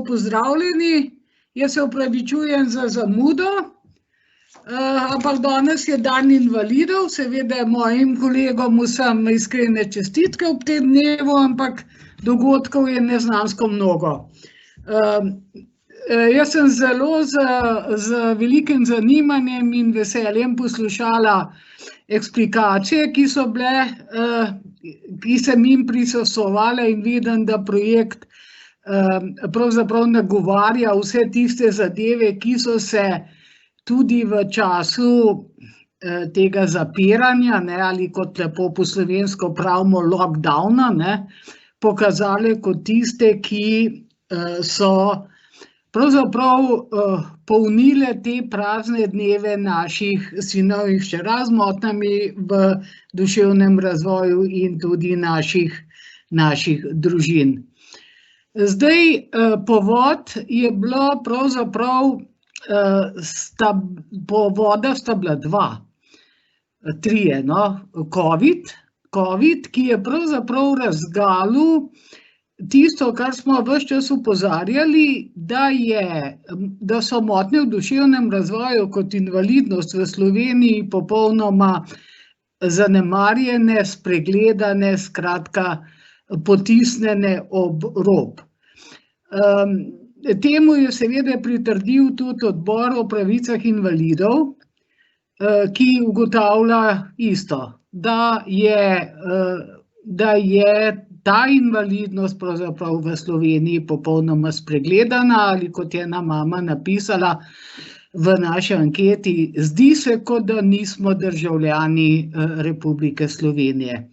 pozdravljeni. Jaz se opravičujem za zamudo, ampak danes je dan invalidov. Seveda mojim kolegom vsem iskrene čestitke ob tem dnevu, ampak dogodkov je neznansko mnogo. Jaz sem zelo z velikim zanimanjem in veseljem poslušala eksplikacije, ki so bile, ki sem jim prisostvovala, in vidim, da projekt pravzaprav nagovarja vse tiste zadeve, ki so se tudi v času tega zapiranja, ali kot lepo po slovensko pravimo lockdowna, pokazale kot tiste, ki so pravzaprav polnile te prazne dneve naših sinov in hčera z motnjami v duševnem razvoju in tudi naših družin. Zdaj, povod je bilo pravzaprav, povoda sta bila dva, trije, COVID, ki je pravzaprav razgalil tisto, kar smo ves čas opozarjali, da so motnje v duševnem razvoju kot invalidnost v Sloveniji popolnoma zanemarjene, spregledane, skratka potisnjene ob rob. Temu je seveda pritrdil tudi Odbor o pravicah invalidov, ki ugotavlja isto, da je ta invalidnost pravzaprav v Sloveniji popolnoma spregledana, ali kot je ena mama napisala v naši anketi, zdi se, kot da nismo državljani Republike Slovenije.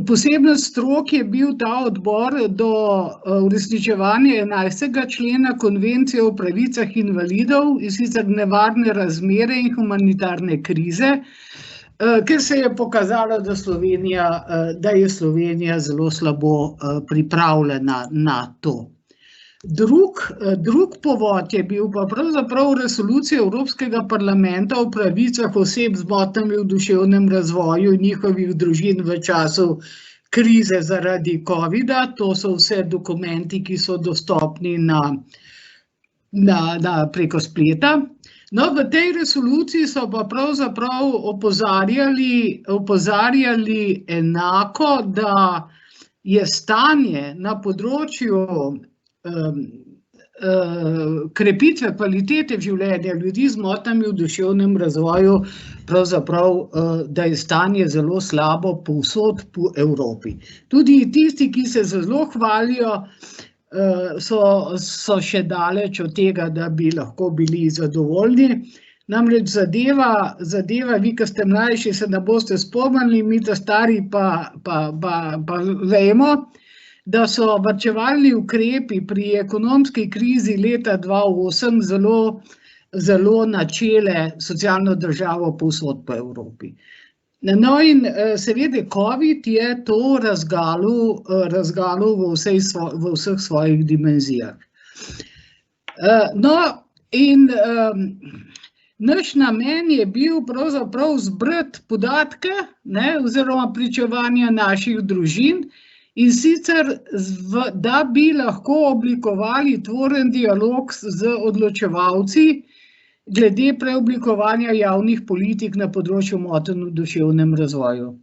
Posebnost strok je bil ta odbor do uresničevanja 11. člena Konvencije o pravicah invalidov, in sicer nevarne razmere in humanitarne krize, ker se je pokazalo, da je Slovenija zelo slabo pripravljena na to. Drug povod je bil pa pravzaprav resolucija Evropskega parlamenta o pravicah oseb z motnjami v duševnem razvoju in njihovih družin v času krize zaradi covida. To so vse dokumenti, ki so dostopni preko spleta. No, v tej resoluciji so pa pravzaprav opozarjali enako, da je stanje na področju krepitve kvalitete življenja ljudi z motnjami v duševnem razvoju, pravzaprav, da je stanje zelo slabo povsod po Evropi. Tudi tisti, ki se zelo hvalijo, so še daleč od tega, da bi lahko bili zadovoljni. Namreč zadeva, vi, ki ste mlajši, se ne boste spomnili, mi ta stari pa vemo, da so varčevalni ukrepi pri ekonomski krizi leta 2008 zelo načele socialno državo povsod po Evropi. No, in seveda COVID je to razgalil v vseh svojih dimenzijah. No, in naš namen je bil pravzaprav zbrati podatke, oziroma pričevanja naših družin, in sicer, da bi lahko oblikovali tvoren dialog z odločevalci glede preoblikovanja javnih politik na področju motenj v duševnem razvoju.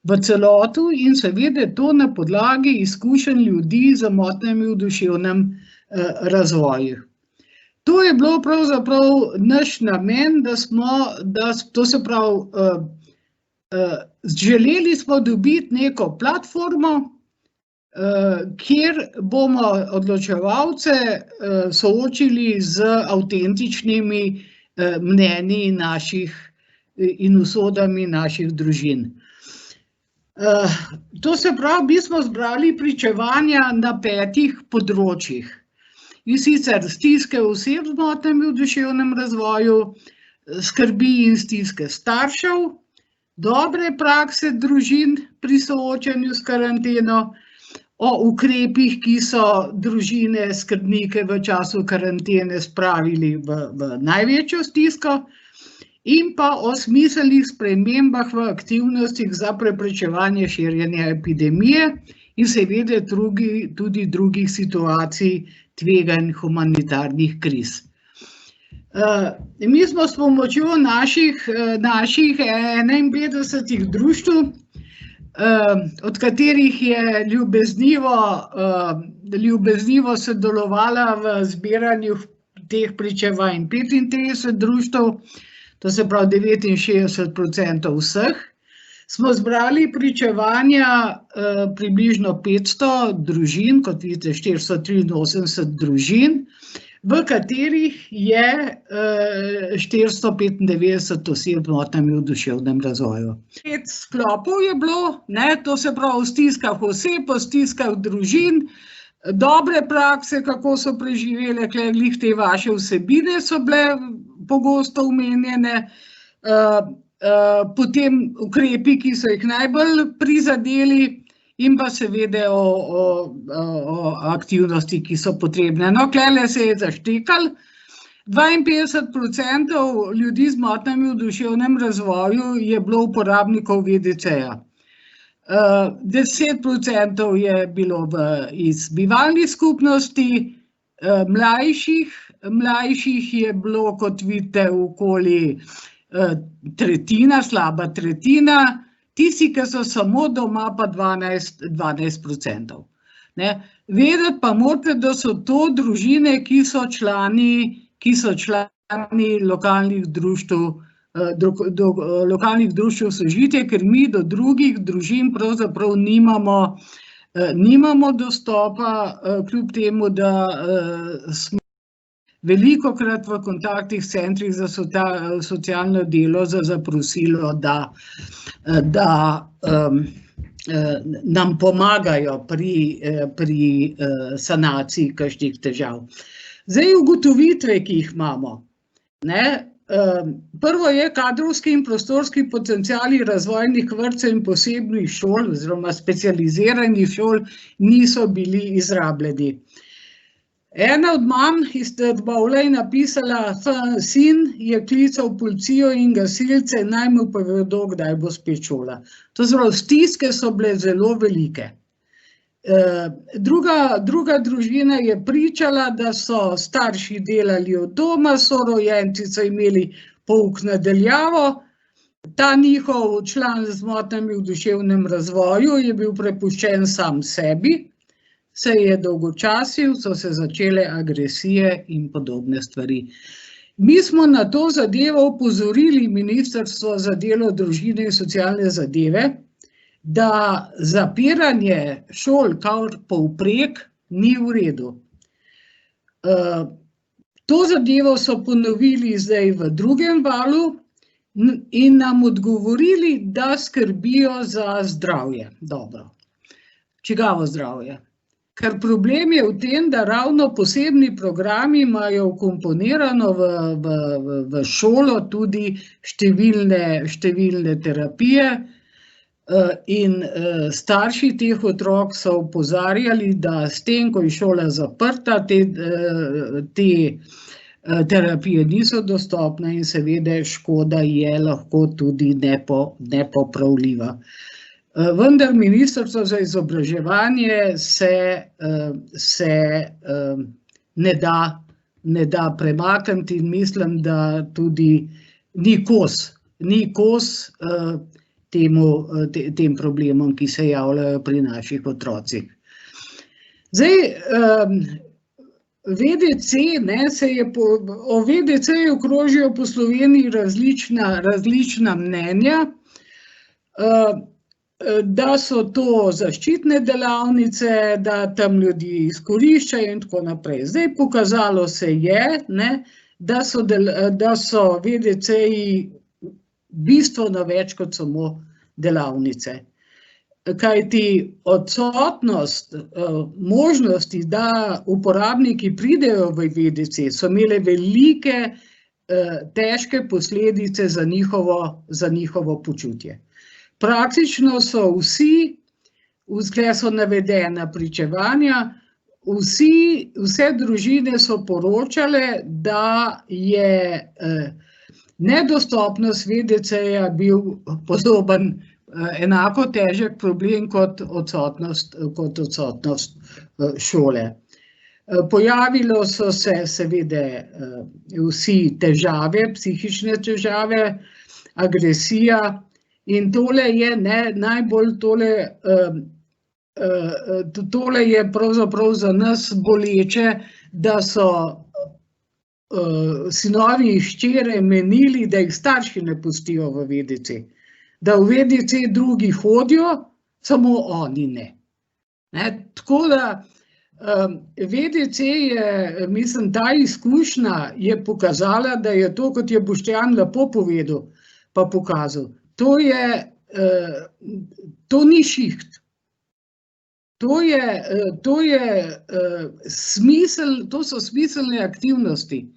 V celotu in seveda to na podlagi izkušenj ljudi z motnjami v duševnem razvoju. To je bilo pravzaprav naš namen, to se pravi, želeli smo dobiti neko platformo, kjer bomo odločevalce soočili z avtentičnimi mnenji in usodami naših družin. To se pravi, mi smo zbrali pričevanja na 5 področjih. In sicer stiske oseb z motnjami v duševnem razvoju, skrbi in stiske staršev, dobre prakse družin pri soočanju s karanteno, o ukrepih, ki so družine, skrbnike v času karantene spravili v največjo stisko, in pa o smiselnih spremembah v aktivnostih za preprečevanje širjenja epidemije in seveda tudi drugih situacij tveganj humanitarnih kriz. Mi smo s pomočjo naših 51 društev, od katerih je ljubeznivo sodelovala v zbiranju teh pričevanj 35 društev, to se pravi 69% vseh, smo zbrali pričevanja približno 500 družin, kot vidite 483 družin, v katerih je 495 oseb z motnjami v duševnem razvoju. 5 sklopov je bilo, to se pravi v stiskah oseb, v stiskah družin, dobre prakse, kako so preživele, glih te vaše vsebine so bile pogosto omenjene, potem ukrepi, ki so jih najbolj prizadeli, in pa seveda o aktivnosti, ki so potrebne. No, klele se je zaštekalo, 52% ljudi z motnjami v duševnem razvoju je bilo uporabnikov VDC-ja. 10% je bilo iz bivalnih skupnosti, mlajših je bilo, kot vidite, okoli tretjina, slaba tretjina, tisti, ki so samo doma, pa 12%. Vedeti pa morate, da so to družine, ki so člani lokalnih društev sožitja, ker mi do drugih družin pravzaprav nimamo dostopa, kljub temu, da smo velikokrat v kontaktih s centrih za socialno delo za zaprosilo, da nam pomagajo pri sanaciji kakšnih težav. Zdaj, ugotovitve, ki jih imamo. Prvo je kadrovski in prostorski potenciali razvojnih vrtcev in posebnih šol oziroma specializiranih šol niso bili izrabljeni. Ena od mam iz Trbovlja je napisala, sin je klical policijo in gasilce, naj mu povedo, kdaj bo spet šola. To zelo, stiske so bile zelo velike. Druga družina je pričala, da so starši delali od doma, sorojenci so imeli pouk na daljavo, ta njihov član z motnjami v duševnem razvoju je bil prepuščen sam sebi, se je dolgočasil, so se začele agresije in podobne stvari. Mi smo na to zadevo opozorili Ministrstvo za delo, družine in socialne zadeve, da zapiranje šol kar povprek ni v redu. To zadevo so ponovili zdaj v drugem valu in nam odgovorili, da skrbijo za zdravje. Dobro. Čigavo zdravje? Ker problem je v tem, da ravno posebni programi imajo vkomponirano v šolo tudi številne terapije in starši teh otrok so opozarjali, da s tem, ko je šola zaprta, te terapije niso dostopne in seveda škoda je lahko tudi nepopravljiva. Vendar Ministrstvo za izobraževanje se ne da premakniti in mislim, da tudi ni kos tem problemom, ki se javljajo pri naših otrocih. Zdaj, o VDC-ju krožijo po Sloveniji različna mnenja, da so to zaščitne delavnice, da tam ljudi izkoriščajo in tako naprej. Zdaj, pokazalo se je, da so VDC-ji bistveno več kot samo delavnice. Kajti odsotnost možnosti, da uporabniki pridejo v VDC, so imele velike, težke posledice za njihovo počutje. Praktično so vsi, tukaj so navedena pričevanja, vse družine so poročale, da je nedostopnost VDC-ja bil podoben enako težek problem kot odsotnost šole. Pojavilo so se seveda vsi težave, psihične težave, agresija in tole je najbolj tole je pravzaprav za nas boleče, da so sinovi in hčere menili, da jih starši ne pustijo v VDC. Da v VDC drugi hodijo, samo oni ne. Tako da VDC je, mislim, ta izkušnja je pokazala, da je to, kot je Boštjan lepo povedal, pa pokazal. To ni šiht. To so smiselne aktivnosti,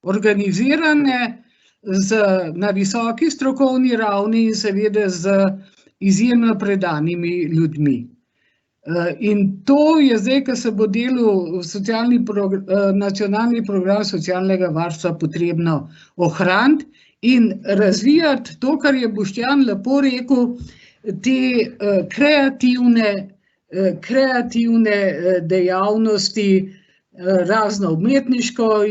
organizirane na visoki strokovni ravni in seveda z izjemno predanimi ljudmi. In to je zdaj, ko se bo delal nacionalni program socialnega varstva, potrebno ohraniti in razvijati to, kar je Boštjan lepo rekel, te kreativne dejavnosti, razno umetniško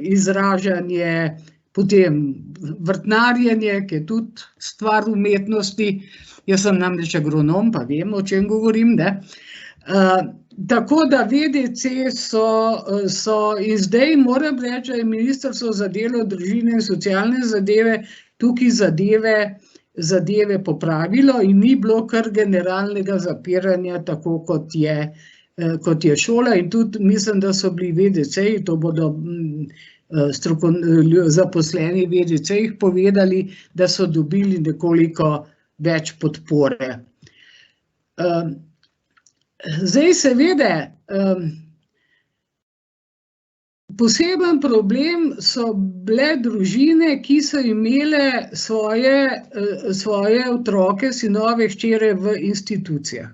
izražanje, potem vrtnarjenje, ki je tudi stvar umetnosti. Jaz sem namreč agronom, pa vem, o čem govorim. Tako da VDC so in zdaj moram reči, da je Ministrstvo za delo, družine in socialne zadeve tukaj zadeve popravilo in ni bilo kar generalnega zapiranja, tako kot je šola, in tudi mislim, da so bili VDC-ji, to bodo zaposleni VDC-jih povedali, da so dobili nekoliko več podpore. Zdaj seveda, poseben problem so bile družine, ki so imele svoje otroke, sinove, hčere v institucijah.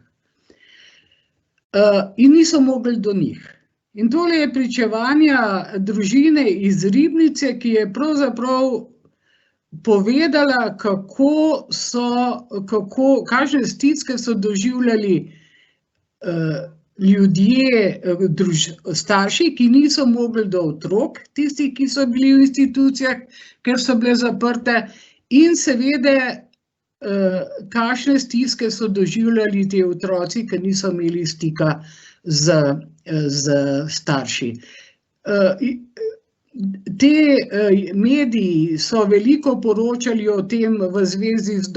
In niso mogli do njih. In tole je pričevanja družine iz Ribnice, ki je pravzaprav povedala, kakšne stiske so doživljali ljudje, starši, ki niso mogli do otrok, tisti, ki so bili v institucijah, ker so bile zaprte, in seveda, kakšne stiske so doživljali ti otroci, ki niso imeli stika z starši. Te mediji so veliko poročali o tem v zvezi z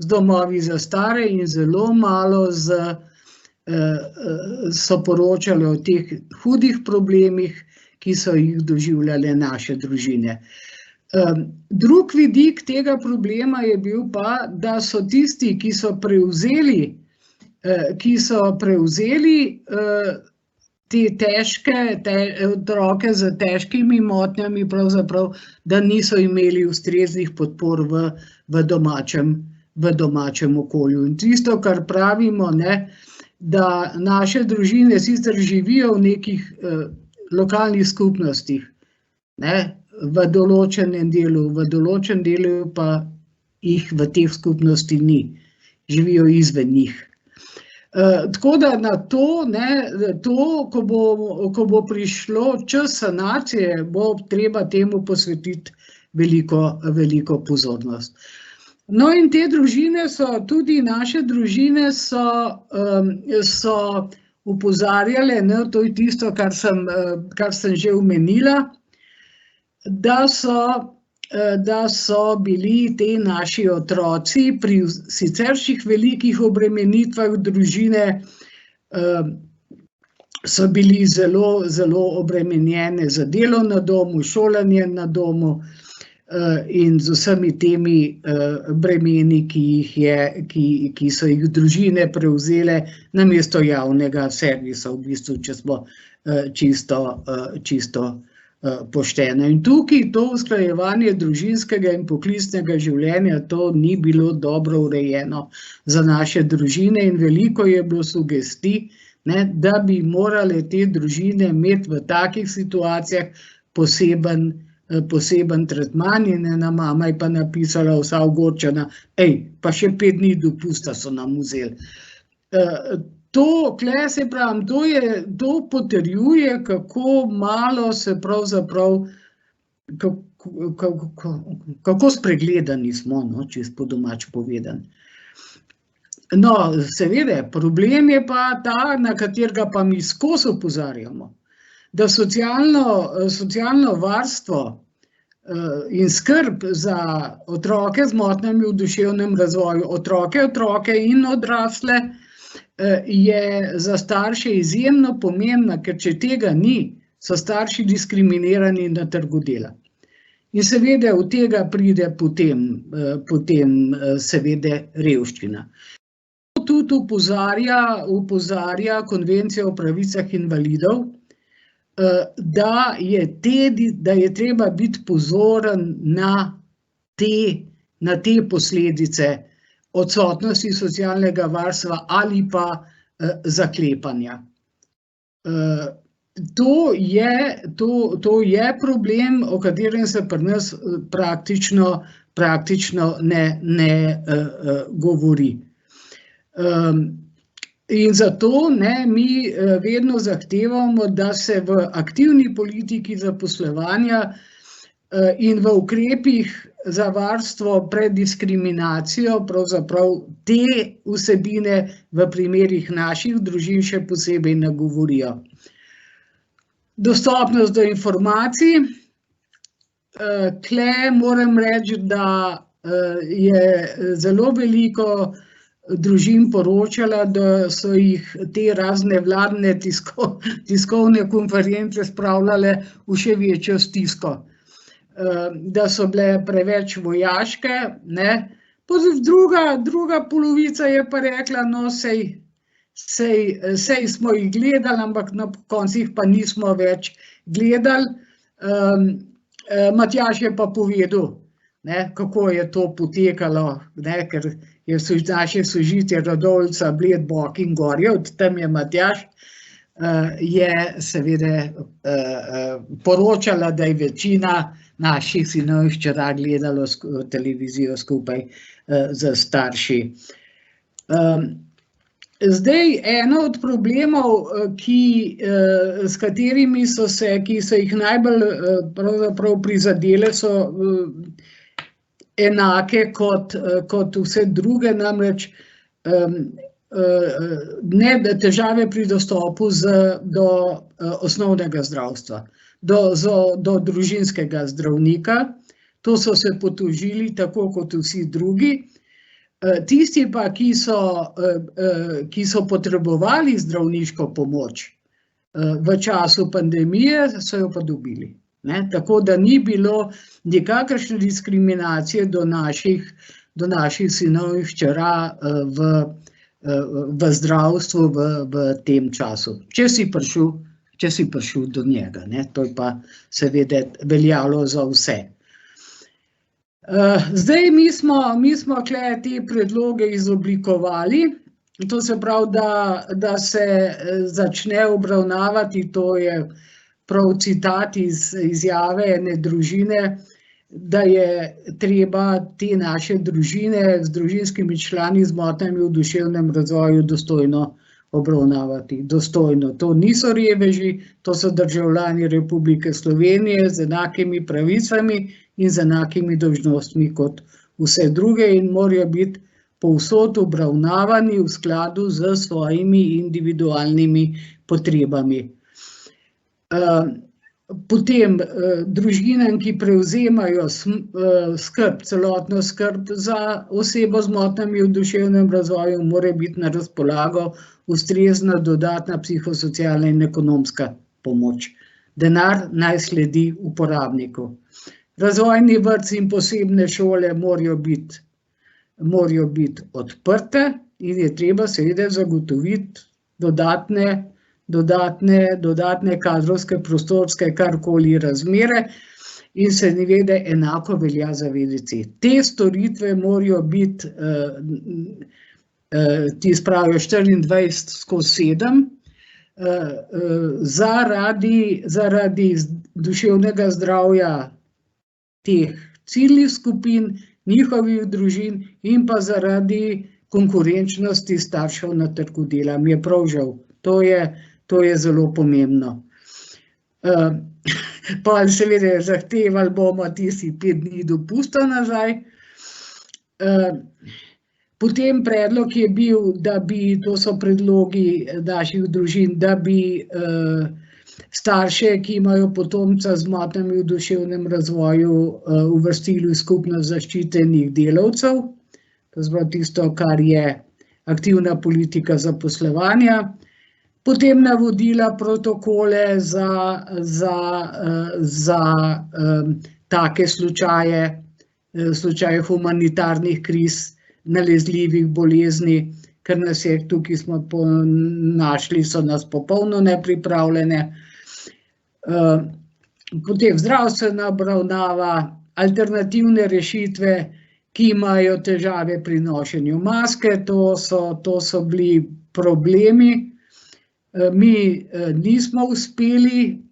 domovi za stare in zelo malo so poročali o teh hudih problemih, ki so jih doživljale naše družine. Drug vidik tega problema je bil pa, da so tisti, ki so prevzeli te otroke z težkimi motnjami, pravzaprav, da niso imeli ustreznih podpor v domačem okolju. In tisto, kar pravimo, da naše družine sicer živijo v nekih lokalnih skupnostih, v določenem delu pa jih v teh skupnosti ni, živijo izven njih. Tako da na to, ko bo prišlo čas sanacije, bo treba temu posvetiti veliko pozornost. No, in te družine so, tudi naše družine so opozarjale, to je tisto, kar sem že omenila, da so bili ti naši otroci pri siceršnjih velikih obremenitvah družine, so bili zelo obremenjene z delom na domu, šolanjem na domu in z vsemi temi bremeni, ki so jih družine prevzele namesto javnega servisa, v bistvu, če smo čisto pošteno. In tukaj to usklajevanje družinskega in poklicnega življenja, to ni bilo dobro urejeno za naše družine in veliko je bilo sugestij, da bi morale te družine imeti v takih situacijah poseben tretman in ena mama je pa napisala vsa ogorčena, pa še 5 dni dopusta so nam vzeli. Tule se pravim, to potrjuje, kako malo se pravzaprav, kako spregledani smo, čisto po domač povedan. No, seveda, problem je pa ta, na katerega pa mi skozi opozarjamo, da socialno varstvo in skrb za otroke z motnjami v duševnem razvoju, otroke in odrasle, je za starše izjemno pomembna, ker če tega ni, so starši diskriminirani na trgu dela. In seveda od tega pride potem seveda revščina. Tudi opozarja Konvencija o pravicah invalidov, da je treba biti pozoren na te posledice odsotnosti socialnega varstva ali pa zaklepanja. To je problem, o katerem se pri nas praktično ne govori. In zato mi vedno zahtevamo, da se v aktivni politiki zaposlovanja in v ukrepih za varstvo pred diskriminacijo pravzaprav te vsebine v primerih naših družin še posebej nagovorijo. Dostopnost do informacij. Tule moram reči, da je zelo veliko družin poročala, da so jih te razne vladne tiskovne konference spravljale v še večjo stisko. Da so bile preveč vojaške, druga polovica je pa rekla, no, sej smo jih gledali, ampak na koncu jih pa nismo več gledali. Matjaž je pa povedal, kako je to potekalo, ker je naše sožitje Radovljica, Bled, Bok in Gorje, od tam je Matjaž, je seveda poročala, da je večina naših sinov in hčera gledalo televizijo skupaj z starši. Zdaj, eno od problemov, s katerimi ki so jih najbolj pravzaprav prizadele, so enake kot vse druge, namreč težave pri dostopu do osnovnega zdravstva, do družinskega zdravnika. To so se potožili tako kot vsi drugi. Tisti pa, ki so potrebovali zdravniško pomoč v času pandemije, so jo pa dobili. Tako da ni bilo nikakršne diskriminacije do naših sinov in hčera v zdravstvu v tem času, če si prišel do njega. To je pa seveda veljalo za vse. Zdaj, mi smo tukaj te predloge izoblikovali, to se pravi, da se začne obravnavati, to je prav citat iz izjave ene družine, da je treba te naše družine z družinskimi člani z motnjami v duševnem razvoju dostojno obravnavati. Dostojno. To niso reveži, to so državljani Republike Slovenije z enakimi pravicami in z enakimi dolžnostmi kot vse druge in morajo biti povsod obravnavani v skladu s svojimi individualnimi potrebami. Potem družinam, ki prevzemajo celotno skrb za osebo z motnjami v duševnem razvoju, mora biti na razpolago ustrezna dodatna psihosocialna in ekonomska pomoč. Denar naj sledi uporabniku. Razvojni vrtci in posebne šole morajo biti odprte in je treba seveda zagotoviti dodatne kadrovske, prostorske, karkoli razmere in se seveda enako velja za VDC. Te storitve morajo biti, ti spravijo 24/7, zaradi duševnega zdravja teh ciljnih skupin, njihovih družin in pa zaradi konkurenčnosti staršev na trgu dela. Mi je prav žal. To je zelo pomembno. Pa seveda zahtevali bomo tisti 5 dni dopusta nazaj. Potem predlog je bil, da bi, to so predlogi naših družin, da bi starše, ki imajo potomca z motnjami v duševnem razvoju, uvrstili v skupnost zaščitenih delavcev. To je tisto, kar je aktivna politika zaposlovanja. Potem navodila protokole za take slučaje humanitarnih kriz, nalezljivih bolezni, ker nas je tukaj smo našli, so nas popolno nepripravljene. Potem zdravstvena obravnava, alternativne rešitve, ki imajo težave pri nošenju maske, to so bili problemi. Mi nismo uspeli,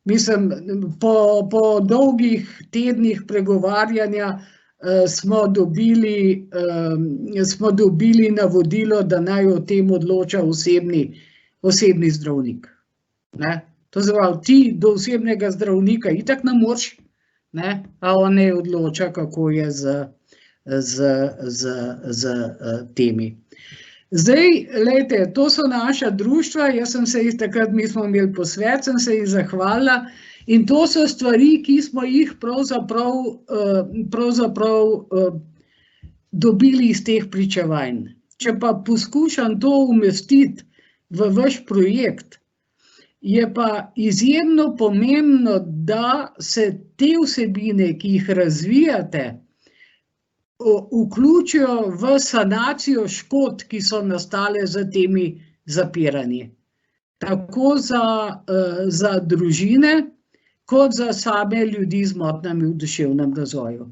mislim, po dolgih tednih pregovarjanja smo dobili navodilo, da naj o tem odloča osebni zdravnik. To pravi, ti do osebnega zdravnika itak ne moreš, a on ne odloča, kako je z temi. Zdaj, glejte, to so naša društva, jaz sem se takrat, mi smo imeli posvet, sem se jih zahvalila in to so stvari, ki smo jih pravzaprav dobili iz teh pričevanj. Če pa poskušam to umestiti v vaš projekt, je pa izjemno pomembno, da se te vsebine, ki jih razvijate, vključijo v sanacijo škod, ki so nastale z temi zapiranji. Tako za družine, kot za same ljudi z motnjami v duševnem razvoju.